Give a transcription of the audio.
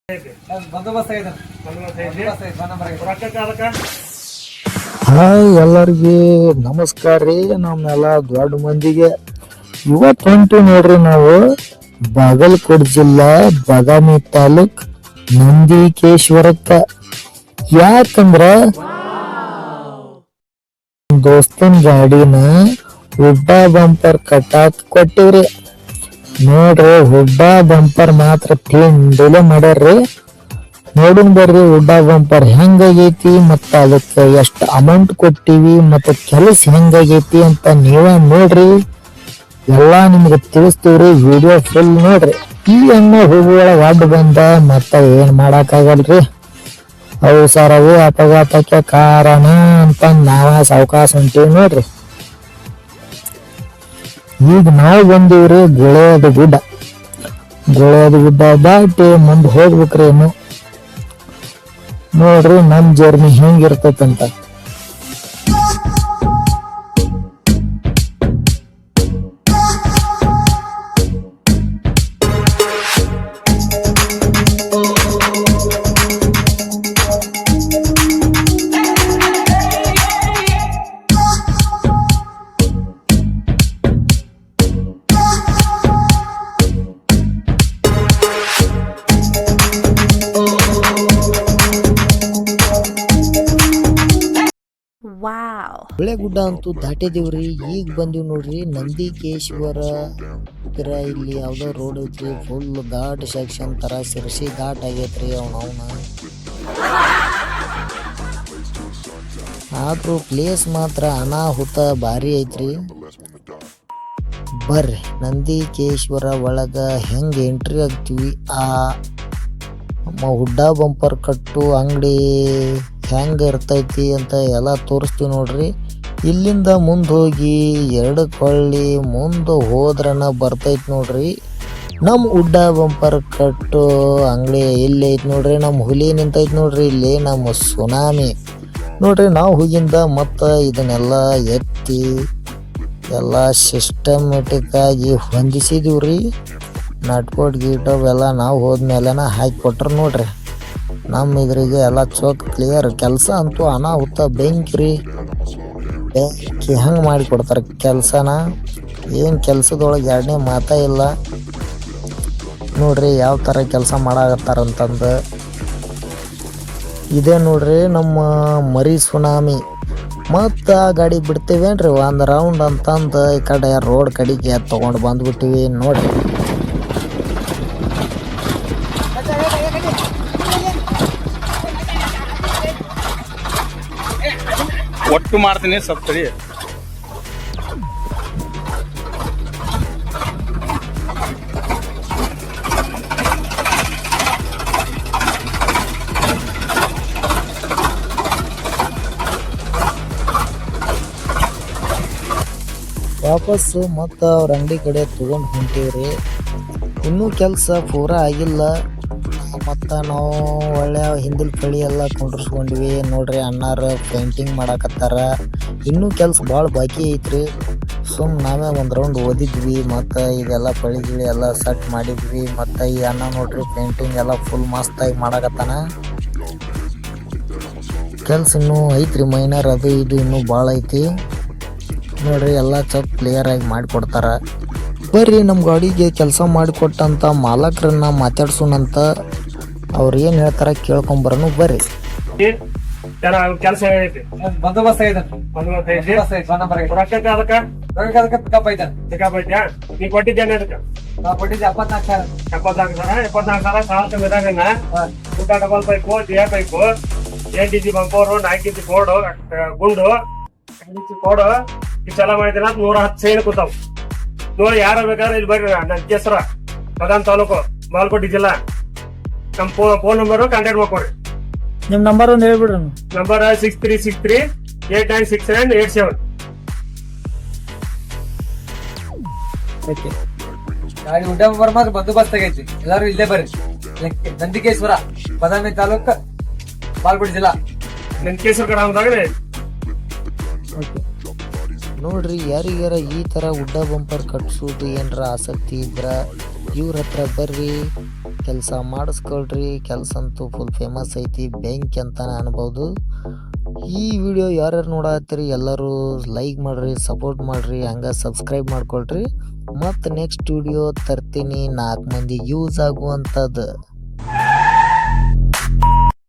Hi ಎಲ್ಲರಿಗೆ ನಮಸ್ಕಾರ ರೀ. ನಮ್ಮೆಲ್ಲ ದೊಡ್ಡ ಮಂದಿಗೆ ಇವತ್ತು ಹೊಂಟು ನೋಡ್ರಿ ನಾವು ಬಾಗಲಕೋಟೆ ಜಿಲ್ಲಾ ಬಾದಾಮಿ ತಾಲೂಕ್ ನಂದಿಕೇಶ್ವರಕ್ಕ. ಯಾಕಂದ್ರ ದೋಸ್ತನ ಗಾಡಿನ ಹುಡ್ಡ ಬಂಪರ್ ಕಟ್ಟಾಕ್ ಕೊಟ್ಟಿವ್ರಿ ನೋಡ್ರಿ. ಹುಡ್ಡ ಬಂಪರ್ ಮಾತ್ರ ತಿಂಡಿಲೆ ಮಾಡ್ಯಾರ್ರಿ. ನೋಡನ್ ಬರ್ರಿ ಹುಡ್ಡ ಬಂಪರ್ ಹೆಂಗಾಗೈತಿ ಮತ್ತ ಅದಕ್ಕೆ ಎಷ್ಟು ಅಮೌಂಟ್ ಕೊಟ್ಟಿವಿ ಮತ್ತ ಕೆಲಸ ಹೆಂಗಾಗೈತಿ ಅಂತ ನೀವ ನೋಡ್ರಿ. ಎಲ್ಲಾ ನಿಮ್ಗೆ ತಿಳಿಸ್ತೀವ್ರಿ. ವಿಡಿಯೋ ಫುಲ್ ನೋಡ್ರಿ. ಈ ಎಣ್ಣೆ ಹೋಗುವ ಅಡ್ಡ ಬಂದ ಮತ್ತ ಏನ್ ಮಾಡಕ್ ಆಗಲ್ರಿ. ಅವು ಸರ್ ಅವು ಅಪಘಾತಕ್ಕೆ ಕಾರಣ ಅಂತ ನಾವ ಸಾವಕಾಶ ಹೊಂಟೀವಿ ನೋಡ್ರಿ. ಈಗ ನಾವು ಬಂದೀವ್ರಿ ಗುಳೇದ ಗುಡ್ಡ. ಗುಳೇದ ಗುಡ್ಡ ದಾಟಿ ಮುಂದೆ ಹೋಗ್ಬೇಕ್ರಿ. ಏನು ನೋಡ್ರಿ ನಮ್ ಜರ್ನಿ ಹೆಂಗಿರ್ತೈತಂತ. ಗುಡ್ಡ ಅಂತೂ ದಾಟಿದೀವ್ರಿ. ಈಗ ಬಂದಿವ್ ನೋಡ್ರಿ ನಂದಿಕೇಶ್ವರ. ಇಲ್ಲಿ ಯಾವ್ದೋ ರೋಡ್ ಐತ್ರಿ. ಫುಲ್ ಘಾಟ್ ಸೆಕ್ಷನ್ ತರ ಸಿರ್ಸಿ ಘಾಟ್ ಆಗೈತ್ರಿ. ಅವನ ಆದ್ರೂ ಪ್ಲೇಸ್ ಮಾತ್ರ ಅನಾಹುತ ಭಾರಿ ಐತ್ರಿ. ಬರ್ರಿ ನಂದಿಕೇಶ್ವರ ಒಳಗ ಹೆಂಗ್ ಎಂಟ್ರಿ ಆಗ್ತೀವಿ, ಆ ಹುಡ್ಡ ಬಂಪರ್ ಕಟ್ಟು ಅಂಗಡಿ ಹೆಂಗ ಇರ್ತೈತಿ ಅಂತ ಎಲ್ಲ ತೋರಿಸ್ತೀವಿ ನೋಡ್ರಿ. ಇಲ್ಲಿಂದ ಮುಂದೆ ಹೋಗಿ 2 ಕೊಳ್ಳಿ ಮುಂದೆ ಹೋದ್ರನ ಬರ್ತೈತಿ ನೋಡ್ರಿ ನಮ್ ಹುಡ್ಡ ಬಂಪರ್ ಕಟ್ಟು ಅಂಗಡಿ. ಇಲ್ಲಿ ಐತಿ ನೋಡ್ರಿ ನಮ್ ಹುಲಿ ನಿಂತೈತಿ ನೋಡ್ರಿ. ಇಲ್ಲಿ ನಮ್ಮ ಸುನಾಮಿ ನೋಡ್ರಿ. ನಾವು ಹೋಗಿಂದ ಮತ್ತ ಇದನ್ನೆಲ್ಲ ಎತ್ತಿ ಎಲ್ಲ ಸಿಸ್ಟಮೆಟಿಕ್ ಆಗಿ ಹೊಂದಿಸಿದೀವ್ರಿ. ನಟ್ಬೋಟ್ ಗೀಟವ್ ಎಲ್ಲ ನಾವು ಹೋದ್ಮೇಲೆನ ಹಾಕಿ ಕೊಟ್ರ ನೋಡ್ರಿ. ನಮ್ಮ ಇದ್ರಿಗೆ ಎಲ್ಲ ಚೋಕ್ ಕ್ಲಿಯರ್. ಕೆಲಸ ಅಂತೂ ಅನಾಹುತ ಬೆಂಕಿ ಹೆಂಗೆ ಮಾಡಿ ಕೊಡ್ತಾರೆ ಕೆಲಸನ. ಏನು ಕೆಲಸದೊಳಗೆ ಎರಡನೇ ಮಾತಾ ಇಲ್ಲ ನೋಡ್ರಿ. ಯಾವ ಥರ ಕೆಲಸ ಮಾಡಾಕತ್ತಾರಂತಂದು. ಇದೇ ನೋಡ್ರಿ ನಮ್ಮ ಮರಿ ಸುನಾಮಿ. ಮತ್ತು ಆ ಗಾಡಿ ಬಿಡ್ತೀವೇನ್ರಿ ಒಂದು ರೌಂಡ್ ಅಂತಂದು ಈ ಕಡೆ ರೋಡ್ ಕಡೆಗೆ ತೊಗೊಂಡು ಬಂದ್ಬಿಟ್ಟಿವಿ ನೋಡ್ರಿ. ಒಟ್ಟು ಮಾಡ್ತೀನಿ ಸ್ವಲ್ಪ ತಡಿ. ವಾಪಸ್ಸು ಮತ್ತು ಅವ್ರ ಅಂಗಡಿ ಕಡೆ ತೊಗೊಂಡು ಹೊಂಟೀವ್ರಿ. ಇನ್ನೂ ಕೆಲಸ ಪೂರಾ ಆಗಿಲ್ಲ. ಮತ್ತು ನಾವು ಒಳ್ಳೆ ಹಿಂದಿಲ್ ಕಳಿ ಎಲ್ಲ ಕುಂಡ್ರಿಸ್ಕೊಂಡ್ವಿ ನೋಡ್ರಿ. ಅಣ್ಣಾರು ಪೇಂಟಿಂಗ್ ಮಾಡಾಕತ್ತಾರ. ಇನ್ನೂ ಕೆಲಸ ಭಾಳ ಬಾಕಿ ಐತ್ರಿ. ನಾವೇ ಒಂದು ರೌಂಡ್ ಓದಿದ್ವಿ ಮತ್ತು ಇದೆಲ್ಲ ಪಳಿಗಿಳಿ ಎಲ್ಲ ಸೆಟ್ ಮಾಡಿದ್ವಿ. ಮತ್ತು ಈ ಅಣ್ಣ ನೋಡ್ರಿ ಪೇಂಟಿಂಗ್ ಎಲ್ಲ ಫುಲ್ ಮಸ್ತಾಗಿ ಮಾಡಾಕತ್ತಾನ. ಕೆಲಸ ಇನ್ನೂ ಐತ್ರಿ ಮೈನರ್, ಅದು ಇದು ಇನ್ನೂ ಭಾಳ ಐತಿ ನೋಡ್ರಿ. ಎಲ್ಲ ಸ್ವಲ್ಪ ಕ್ಲಿಯರ್ ಆಗಿ ಮಾಡಿಕೊಡ್ತಾರ. ಬರ್ರಿ ನಮ್ಮ ಗಾಡಿಗೆ ಕೆಲಸ ಮಾಡಿಕೊಟ್ಟಂತ ಮಾಲಕರನ್ನ ಮಾತಾಡ್ಸೋಣಂತ. ಅವ್ರು ಏನು ಹೇಳ್ತಾರ ಕೇಳ್ಕೊಂಬರನು ಬರ್ರಿ. ಕೆಲಸ ಆಗೈತಿ, ಬಂದೋಬಸ್ತ್ ಐತೆ. ನೀ ಕೊಟ್ಟಿದ್ದೇನೆ ಅದಕ್ಕೆ ಕೊಟ್ಟಿದ್ದೆ 74,000 ಸಾಲ ಇದಾಗಂಗ ಊಟ ಡಬಲ್ ಪೈಪು, ಜಿಯಾ ಪೈಪು, 8 ಇಂಚಿ ಬಂಪೋರು, 4 ಇಂಚಿ ಬೋರ್ಡು, ಗುಂಡು, 5 ಇಂಚಿ ಕೋಡು ಇಷ್ಟೆಲ್ಲ ಮಾಡಿದಿನ 110 ಚೈನ್ ಕೂತಾವ್ ನೋಡಿ. ಯಾರ ಬೇಕಾದ್ರೆ ಇಲ್ಲಿ ಬರ್ರಿ. ನನ್ನ ಹೆಸರ ಬಾದಾಮಿ ತಾಲೂಕು ಬಾಗಲಕೋಟೆ ಜಿಲ್ಲಾ. ನಮ್ಮ ಫೋನ್ ನಂಬರ್ ಕಾಂಟ್ಯಾಕ್ಟ್ ಮಾಡ್ಕೊಡ್ರಿ. ನಿಮ್ ನಂಬರ್ ಒಂದು ಹೇಳ್ಬಿಡ್ರಿ. ನಂಬರ್ 6363896987. ಗಾಡಿ ಹುಡ್ಡ ಬಂಪರ್ ಮಾತ್ರ ಬಂದೋಬಸ್ತ್ ಆಗೈತಿ. ಎಲ್ಲಾರು ಇಲ್ಲೇ ಬರ್ರಿ. ನಂದಿಕೇಶ್ವರ ಬಾದಾಮಿ ತಾಲೂಕ್ ಬಾಗಲಕೋಟೆ ಜಿಲ್ಲಾ ನಂದಿಕೇಶ್ವರ ಗ್ರಾಮದಾಗ ನೋಡ್ರಿ. ಯಾರಿಗಾರ ಈ ಥರ ಹುಡ್ಡ ಬಂಪರ್ ಕಟ್ಸೋದು ಏನರ ಆಸಕ್ತಿ ಇದ್ರ ಇವ್ರ ಹತ್ರ ಬರ್ರಿ. ಕೆಲಸ ಮಾಡಿಸ್ಕೊಳ್ರಿ. ಕೆಲಸ ಅಂತೂ ಫುಲ್ ಫೇಮಸ್ ಐತಿ, ಬೆಂಕಿ ಅಂತಾನೆ ಅನ್ಬೋದು. ಈ ವಿಡಿಯೋ ಯಾರ್ಯಾರು ನೋಡತ್ತೀರಿ ಎಲ್ಲರೂ ಲೈಕ್ ಮಾಡಿರಿ, ಸಪೋರ್ಟ್ ಮಾಡಿರಿ, ಹಂಗೆ ಸಬ್ಸ್ಕ್ರೈಬ್ ಮಾಡ್ಕೊಳ್ರಿ. ಮತ್ತು ನೆಕ್ಸ್ಟ್ ವಿಡಿಯೋ ತರ್ತೀನಿ 4 ಮಂದಿಗೆ ಯೂಸ್ ಆಗುವಂಥದ್ದು.